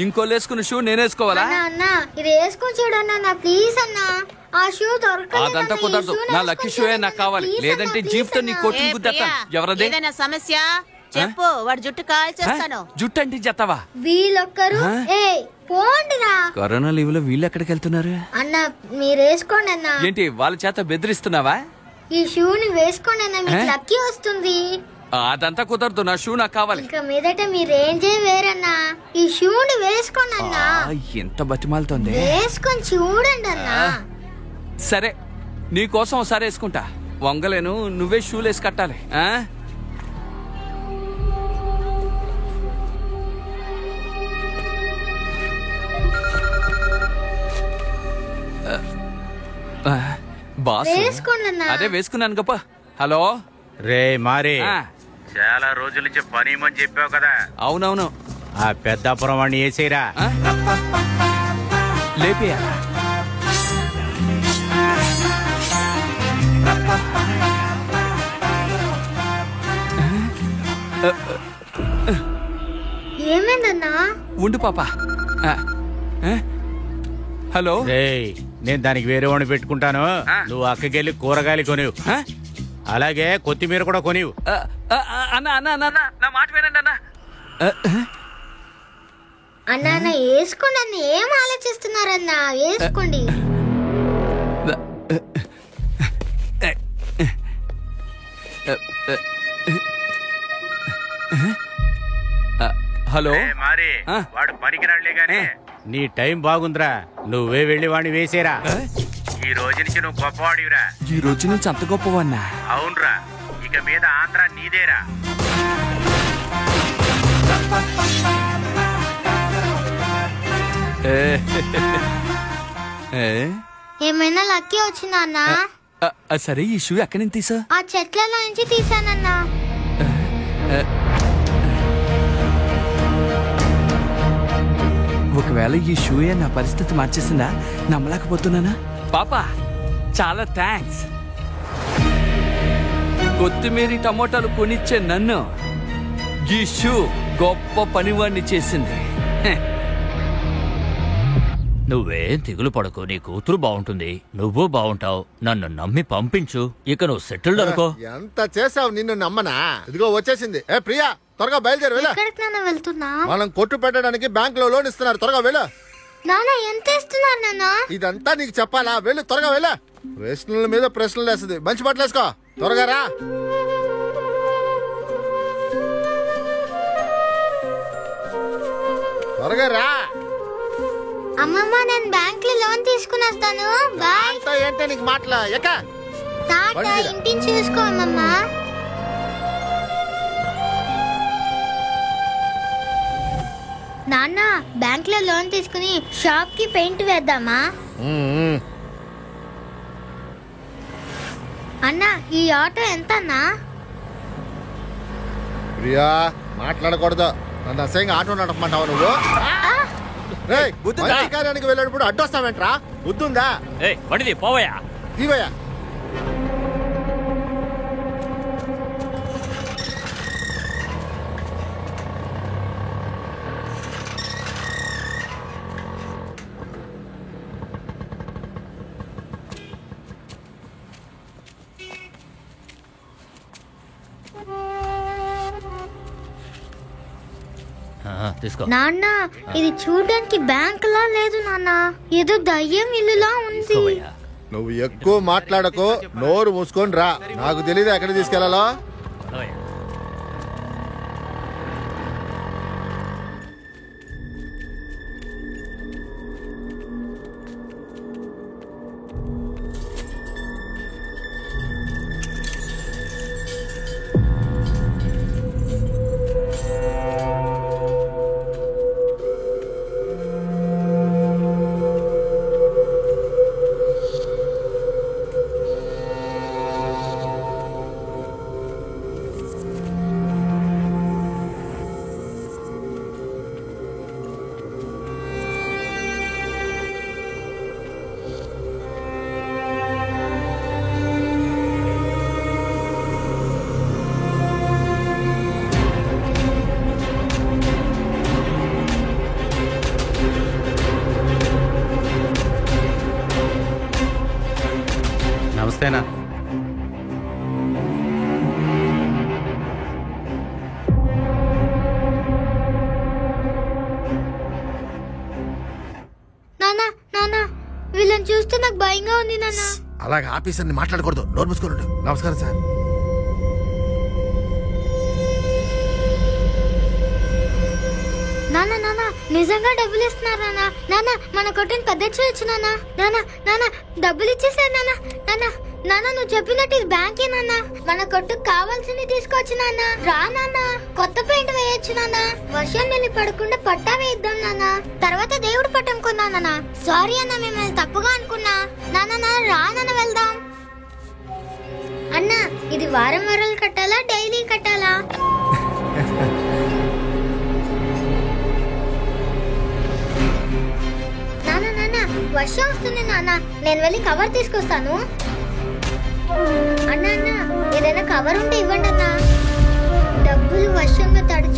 ఇంకోళ్ళు వేసుకున్న షూ నేనేసుకోవాలా? అన్నా ఇది వేసుకొని చూడన్నా ప్లీజ్ అన్నా. ఆ షూ దొరకలేదు. అదంతా కుదరదు. నా లక్కీ షూయే నాకు కావాలి, లేదంటే జీప్ తో నీ కొట్టుని గుద్దేస్తాను. ఎవరది? ఏదైనా సమస్య చెప్పు, వాడి జుట్టు కాల్ చేస్తాను. జుట్టు అంటే చెత్తవా? వీళ్ళొక్కరు పోండిరా. కరోనా లీవ్ లో వీళ్ళు ఎక్కడికి వెళ్తున్నారు? అన్న మీరు వేసుకోండి అన్న. ఏంటి వాళ్ళ చేత బెదిరిస్తున్నావా? ఈ షూని వేసుకోండి అన్న, మీకు లక్కీ వస్తుంది. అదంతా కుదరదు, నా షూ నాకు కావాలి. ఇంకా మీదట మీ రేంజే వేరన్నా. ఈ షూని వేసుకోండి అన్నా. ఎంత బతిమాలుతోంది. వేసుకొని చూడండి అన్నా. సరే నీ కోసం ఒకసారి వేసుకుంటా. వంగలేను, నువ్వే షూలు వేసి కట్టాలి. బాస్ అదే వేసుకున్నాను గప్ప. హలో రే మారి, చాలా రోజుల నుంచి పని ఇమ్మని చెప్పావు కదా. అవునవును. ఆ పెద్దాపురం వాడిని వేసేరా. లేపియా ఏమైందన్నా? ఉండు పాప. హలో నేను దానికి వేరే వాడిని పెట్టుకుంటాను. నువ్వు అక్కకెళ్ళి కూరగాయలు కొనివు, అలాగే కొత్తిమీర కూడా కొనివు. అన్నా అన్నా అన్నా నా మాట వినండి అన్నా. అన్నా వేసుకోండి అన్న, ఏం ఆలోచిస్తున్నారన్నా? వేసుకోండి. హలో మరి వాడు పనికిరాడులే గాని నీ టైం బాగుందిరా, నువ్వే వెళ్ళి వాడిని వేసేరా. ఈ రోజు నుంచి నువ్వు గొప్పవాడివిరా. ఈ రోజు నుంచి అంత గొప్పవన్నా? అవునరా, ఇక మీద ఆంధ్ర నీదేరా. ఏమైనా లక్కీ వచ్చిందా అన్నా? సరే ఈ షూ ఎక్కడి నుంచి తీసా? ఆ చెట్లలో నుంచి తీసానన్నా. ఒకవేళ ఈ షూయే నా పరిస్థితి మార్చేసిందా? నమ్మలేకపోతున్నానా? పాపా చాలా థ్యాంక్స్. కొత్తిమీర టమోటాలు కొనిచ్చే నన్ను ఈ షూ గొప్ప పనివాణ్ణి చేసింది. నువ్వేం దిగులు పడకు, నీ కూతురు బాగుంటుంది, నువ్వు బాగుంటావు. నన్ను నమ్మి పంపించు, ఇక నువ్వు సెటిల్డ్ అనుకో. ఎంత చేసావు, నిన్ను నమ్మనా? ఇదిగో వచ్చేసింది. ఏ ప్రియా, త్వరగా బయలుదేరి వెళ్ళు. వెళ్తున్నా? మనం కొట్టు పెట్టడానికి బ్యాంక్ లో లోన్ ఇస్తున్నారు, త్వరగా వెళ్ళు. నాన్న ఎంత ఇస్తున్నారు నాన్న? ఇదంతా నీకు చెప్పాలా? వెళ్ళు, త్వరగా వెళ్ళు. ప్రశ్నల మీద ప్రశ్నలు వేస్తుంది. మంచి బట్టలు వేసుకో, త్వరగా రా. త్వరగా రా. అమ్మమ్మ నేను బ్యాంక్ లో లోన్ తీసుకుని వస్తాను. బాయ్. ఏంటో నీకు మాటలా? టాటా, ఇంటిని చూసుకో అమ్మమ్మ. నాన్న బ్యాంక్ లో లోన్ తీసుకుని షాప్ కి పెయింట్ వేద్దామా? అన్నా ఈ ఆటో ఎంత అన్నా? ప్రియా మాట్లాడకూడదు. నన్ను అసహ్యంగా ఆటో నడపమంటావా నువ్వు? కార్యానికి వెళ్ళేటప్పుడు అడ్డొస్తావేంట్రా? బుద్ధుందా? బండిది పోవయా, తీవయ్యా. నాన్న ఇది చూడడానికి బ్యాంక్ లా లేదు నాన్న, ఏదో దయ్యం ఇల్లులా ఉంది. నువ్వు ఎక్కువ మాట్లాడకు, నోరు మూసుకొని రా. నాకు తెలీదు ఎక్కడ తీసుకెళ్లాలో. నమస్తేనా. నానా నానా వీళ్ళని చూస్తే నాకు భయంగా ఉంది నాన్న. అలాగే ఆఫీసర్ని మాట్లాడకూడదు, నోరు మూసుకోండి. నమస్కారం సార్. నానా నానా నిజంగా డబ్బులు ఇస్తున్నారు నానా. నానా మన కొట్టుని పెద్ద చేయొచ్చు నానా. నానా నానా డబ్బులు ఇచ్చేసారు నానా. నానా నానా నువ్వు చెప్పినట్టు ఇది బ్యాంకే నానా. మన కొట్టుకు కావాల్సింది తీసుకోవచ్చు నానా. రా నానా కొత్త పెయింట్ వేయొచ్చు నానా. వర్షం వెళ్ళి పడకుండా పట్టా వేయిద్దాం నానా. తర్వాత దేవుడు పట్టం కొన్నా నానా. సారీ అన్న మిమ్మల్ని తప్పుగా అనుకున్నా. నానా నాన్న రా నాన్న వెళ్దాం. అన్నా ఇది వారం వారాలు కట్టాలా డైలీ కట్టాలా? నానా నానా వర్షం వస్తుంది నానా, నేను వెళ్ళి కవర్ తీసుకొస్తాను. అన్నా అన్నా ఏదైనా కవర్ ఉంటే ఇవ్వండి అన్నా. డబ్బులు వర్షంలో తడిచి